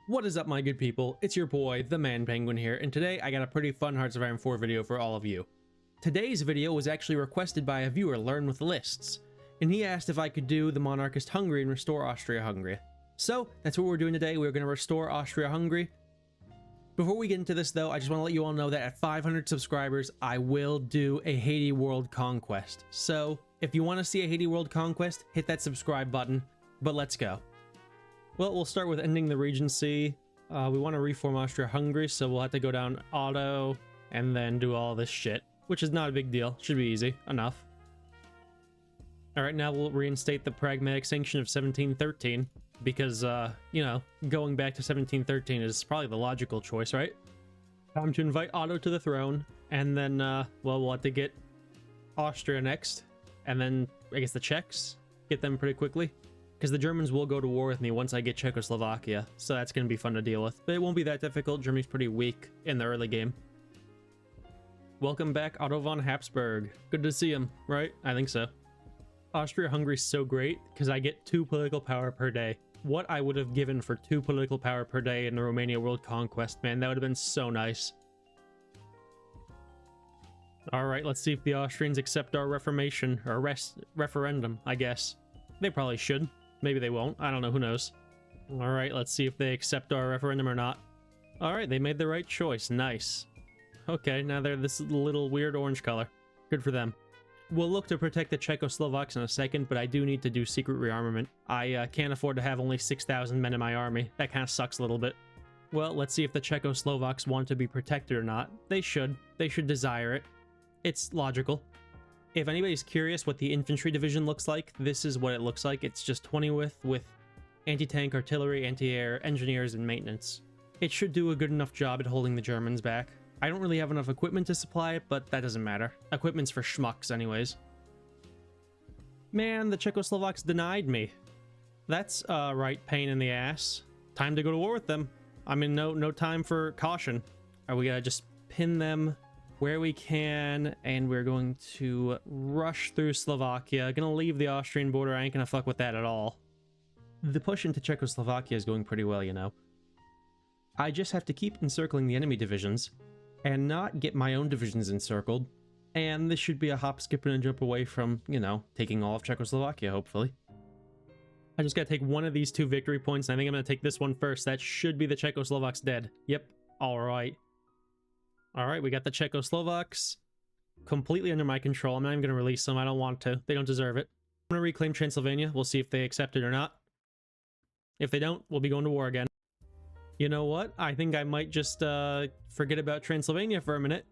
What is up, my good people? It's your boy, the Man Penguin here, and today I got a pretty fun Hearts of Iron 4 video for all of you. Today's video was actually requested by a viewer, learnwithlists, and he asked if I could do the monarchist Hungary and restore Austria-Hungary. So, that's what we're doing today. We're going to restore Austria-Hungary. Before we get into this, though, I just want to let you all know that at 500 subscribers, I will do a Haiti World Conquest. So, if you want to see a Haiti World Conquest, hit that subscribe button, but let's go. Well, we'll start with ending the Regency. We want to reform Austria-Hungary, so we'll have to go down auto and then do all this shit, which is not a big deal. Should be easy enough. Alright, now we'll reinstate the Pragmatic Sanction of 1713, because, you know, going back to 1713 is probably the logical choice, right? Time to invite Otto to the throne, and then, well, we'll have to get Austria next, and then, I guess, the Czechs, get them pretty quickly. Because the Germans will go to war with me once I get Czechoslovakia, so that's going to be fun to deal with. But it won't be that difficult. Germany's pretty weak in the early game. Welcome back, Otto von Habsburg. Good to see him, right? I think so. Austria-Hungary's so great because I get 2 political power per day. What I would have given for 2 political power per day in the Romania World Conquest, man, that would have been so nice. Alright, let's see if the Austrians accept our reformation, or referendum, I guess. They probably should. Maybe they won't. I don't know. Who knows? Alright, let's see if they accept our referendum or not. Alright, they made the right choice. Nice. Okay, now they're this little weird orange color. Good for them. We'll look to protect the Czechoslovaks in a second, but I do need to do secret rearmament. I can't afford to have only 6,000 men in my army. That kind of sucks a little bit. Well, let's see if the Czechoslovaks want to be protected or not. They should. They should desire it. It's logical. If anybody's curious what the infantry division looks like, this is what it looks like. It's just 20 with anti-tank artillery, anti-air, engineers, and maintenance. It should do a good enough job at holding the Germans back. I don't really have enough equipment to supply it, but that doesn't matter. Equipment's for schmucks anyways. Man, the Czechoslovaks denied me. That's right pain in the ass. Time to go to war with them. I mean, no time for caution. Are we gonna just pin them where we can, and we're going to rush through Slovakia. Gonna leave the Austrian border. I ain't gonna fuck with that at all. The push into Czechoslovakia is going pretty well, you know. I just have to keep encircling the enemy divisions and not get my own divisions encircled, and this should be a hop, skip, and a jump away from, you know, taking all of Czechoslovakia, hopefully. I just gotta take one of these 2 victory points, and I think I'm gonna take this one first. That should be the Czechoslovaks dead. Yep, alright. Alright, we got the Czechoslovaks completely under my control. I'm not even going to release them. I don't want to. They don't deserve it. I'm going to reclaim Transylvania. We'll see if they accept it or not. If they don't, we'll be going to war again. You know what? I think I might just forget about Transylvania for a minute.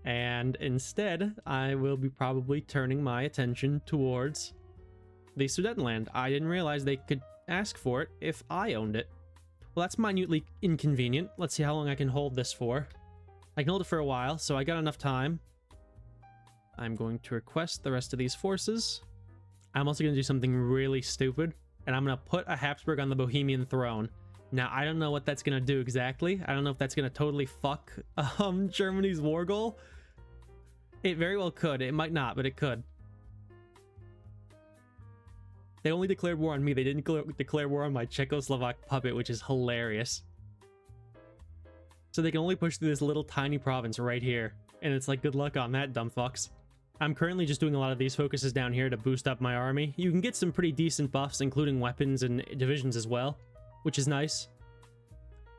And instead, I will be probably turning my attention towards the Sudetenland. I didn't realize they could ask for it if I owned it. Well, that's minutely inconvenient. Let's see how long I can hold this for. I can hold it for a while, so I got enough time. I'm going to request the rest of these forces. I'm also going to do something really stupid, and I'm going to put a Habsburg on the Bohemian throne. Now, I don't know what that's going to do exactly. I don't know if that's going to totally fuck Germany's war goal. It very well could. It might not, but it could. They only declared war on me. They didn't declare war on my Czechoslovak puppet, which is hilarious. So they can only push through this little tiny province right here. And it's like, good luck on that, dumb fucks. I'm currently just doing a lot of these focuses down here to boost up my army. You can get some pretty decent buffs, including weapons and divisions as well, which is nice.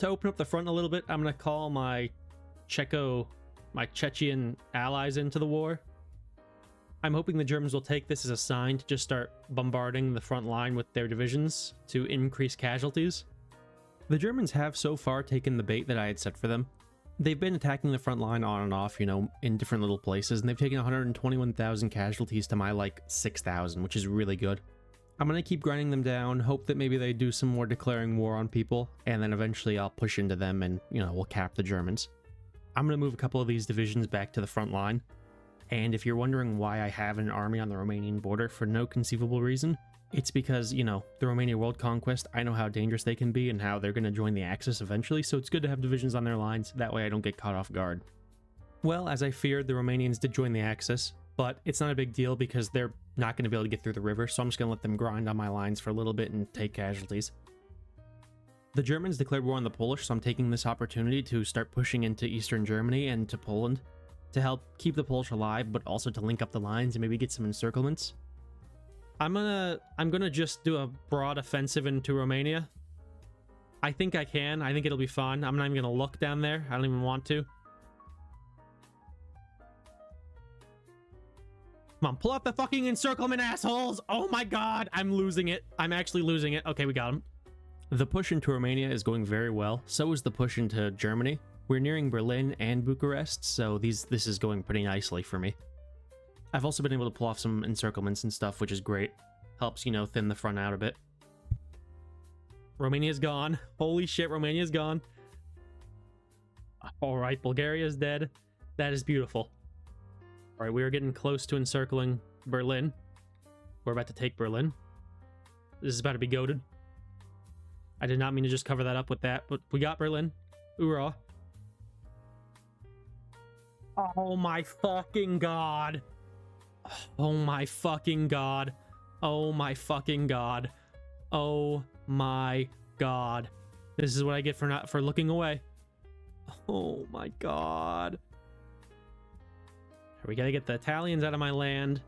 To open up the front a little bit, I'm going to call my Chechen allies into the war. I'm hoping the Germans will take this as a sign to just start bombarding the front line with their divisions to increase casualties. The Germans have so far taken the bait that I had set for them. They've been attacking the front line on and off, you know, in different little places, and they've taken 121,000 casualties to my, like, 6,000, which is really good. I'm gonna keep grinding them down, hope that maybe they do some more declaring war on people, and then eventually I'll push into them and, you know, we'll cap the Germans. I'm gonna move a couple of these divisions back to the front line, and if you're wondering why I have an army on the Romanian border for no conceivable reason, it's because, you know, the Romania World Conquest, I know how dangerous they can be and how they're going to join the Axis eventually, so it's good to have divisions on their lines, that way I don't get caught off guard. Well, as I feared, the Romanians did join the Axis, but it's not a big deal because they're not going to be able to get through the river, so I'm just going to let them grind on my lines for a little bit and take casualties. The Germans declared war on the Polish, so I'm taking this opportunity to start pushing into Eastern Germany and to Poland to help keep the Polish alive, but also to link up the lines and maybe get some encirclements. I'm gonna just do a broad offensive into Romania. I think I can. I think it'll be fun. I'm not even gonna look down there. I don't even want to. Come on, pull up the fucking encirclement, assholes! Oh my god, I'm losing it. I'm actually losing it. Okay, we got him. The push into Romania is going very well. So is the push into Germany. We're nearing Berlin and Bucharest, so this is going pretty nicely for me. I've also been able to pull off some encirclements and stuff, which is great. Helps, you know, thin the front out a bit. Romania's gone. Holy shit, Romania's gone. Alright, Bulgaria's dead. That is beautiful. Alright, we are getting close to encircling Berlin. We're about to take Berlin. This is about to be goated. I did not mean to just cover that up with that, but we got Berlin. Hoorah. Oh my fucking god. Oh my fucking god. Oh my fucking god. Oh my god. This is what I get for looking away. Oh my god. We gotta get the Italians out of my land,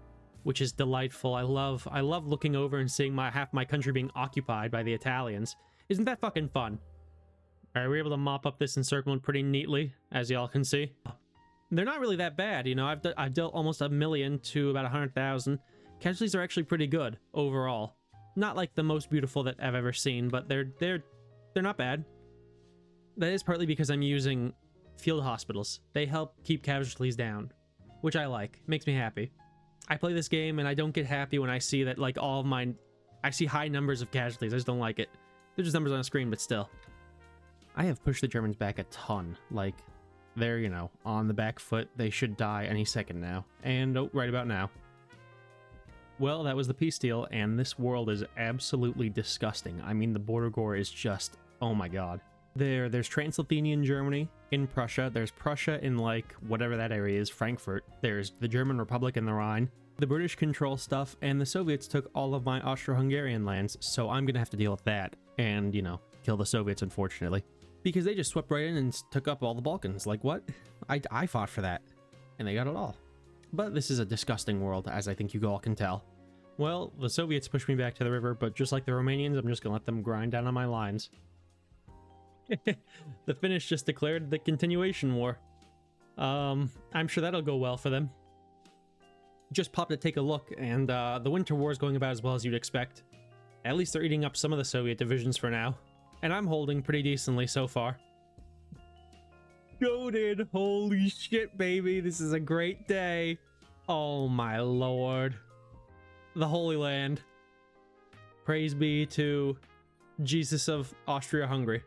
which is delightful. I love looking over and seeing half my country being occupied by the Italians. Isn't that fucking fun? All right, we're able to mop up this encirclement pretty neatly, as y'all can see. They're not really that bad, you know. I've dealt almost 1 million to about 100,000. Casualties are actually pretty good overall. Not like the most beautiful that I've ever seen, but they're not bad. That is partly because I'm using field hospitals. They help keep casualties down, which I like. Makes me happy. I play this game and I don't get happy when I see that like all of mine. I see high numbers of casualties. I just don't like it. They're just numbers on a screen, but still. I have pushed the Germans back a ton. Like, they're, you know, on the back foot. They should die any second now. And oh, right about now. Well, that was the peace deal, and this world is absolutely disgusting. I mean, the border gore is just, oh my god. There's Transylvanian Germany in Prussia. There's Prussia in, like, whatever that area is, Frankfurt. There's the German Republic in the Rhine. The British control stuff, and the Soviets took all of my Austro-Hungarian lands, so I'm gonna have to deal with that. And, you know, kill the Soviets, unfortunately. Because they just swept right in and took up all the Balkans. Like, what? I fought for that. And they got it all. But this is a disgusting world, as I think you all can tell. Well, the Soviets pushed me back to the river, but just like the Romanians, I'm just gonna let them grind down on my lines. The Finnish just declared the continuation war. I'm sure that'll go well for them. Just popped to take a look, and the Winter War is going about as well as you'd expect. At least they're eating up some of the Soviet divisions for now. And I'm holding pretty decently so far. Goated! Holy shit, baby! This is a great day! Oh my lord. The Holy Land. Praise be to Jesus of Austria-Hungary.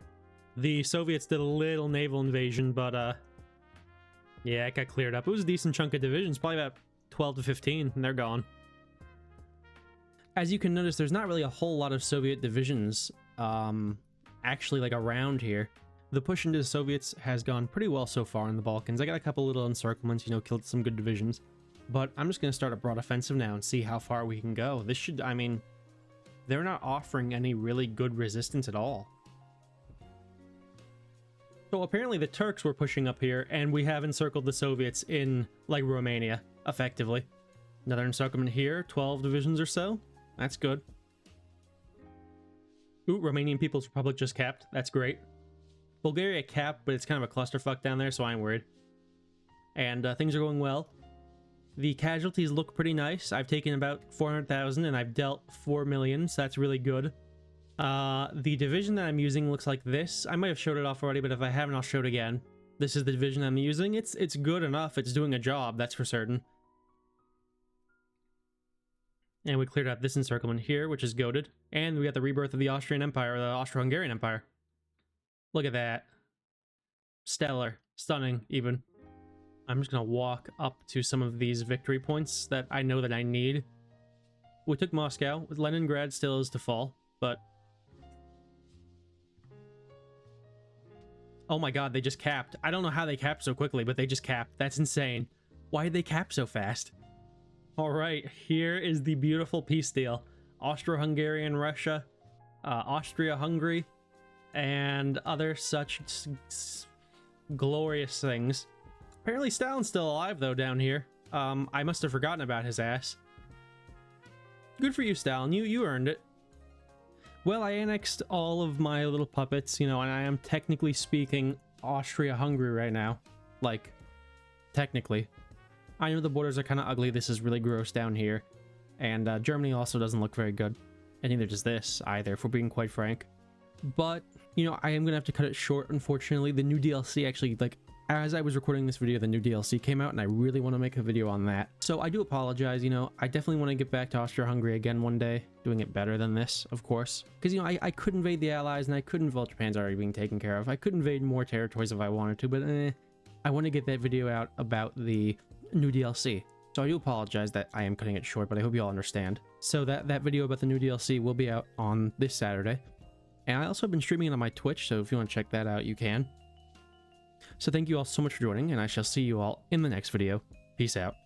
The Soviets did a little naval invasion, but yeah, it got cleared up. It was a decent chunk of divisions, probably about 12 to 15, and they're gone. As you can notice, there's not really a whole lot of Soviet divisions actually like around here. The push into the Soviets has gone pretty well so far in the Balkans. I got a couple little encirclements, you know, killed some good divisions. But I'm just going to start a broad offensive now and see how far we can go. This should, I mean, they're not offering any really good resistance at all. So apparently the Turks were pushing up here, and we have encircled the Soviets in, like, Romania, effectively. Another encirclement here, 12 divisions or so. That's good. Ooh, Romanian People's Republic just capped. That's great. Bulgaria capped, but it's kind of a clusterfuck down there, so I'm worried. And things are going well. The casualties look pretty nice. I've taken about 400,000 and I've dealt 4 million, so that's really good. The division that I'm using looks like this. I might have showed it off already, but if I haven't, I'll show it again. This is the division I'm using. It's good enough. It's doing a job, that's for certain. And we cleared out this encirclement here, which is goated. And we got the rebirth of the Austrian Empire, or the Austro-Hungarian Empire. Look at that. Stellar. Stunning, even. I'm just going to walk up to some of these victory points that I know that I need. We took Moscow. Leningrad still is to fall, but... Oh my god, they just capped. I don't know how they capped so quickly, but they just capped. That's insane. Why did they cap so fast? Alright, here is the beautiful peace deal. Austro-Hungarian Russia, Austria-Hungary, and other such glorious things. Apparently Stalin's still alive though down here. I must have forgotten about his ass. Good for you, Stalin. You earned it. Well, I annexed all of my little puppets, you know, and I am technically speaking Austria-Hungary right now. Like, technically. I know the borders are kind of ugly. This is really gross down here. And Germany also doesn't look very good. And neither does this either, if we're being quite frank. But, you know, I am going to have to cut it short, unfortunately. The new DLC actually, like, as I was recording this video, the new DLC came out, and I really want to make a video on that. So I do apologize, you know, I definitely want to get back to Austria-Hungary again one day, doing it better than this, of course. Because, you know, I could invade the Allies, and I could invade Japan's already being taken care of. I could invade more territories if I wanted to, but I want to get that video out about the new DLC. So I do apologize that I am cutting it short, but I hope you all understand. So that video about the new DLC will be out on this Saturday. And I also have been streaming it on my Twitch, so if you want to check that out, you can. So thank you all so much for joining, and I shall see you all in the next video. Peace out.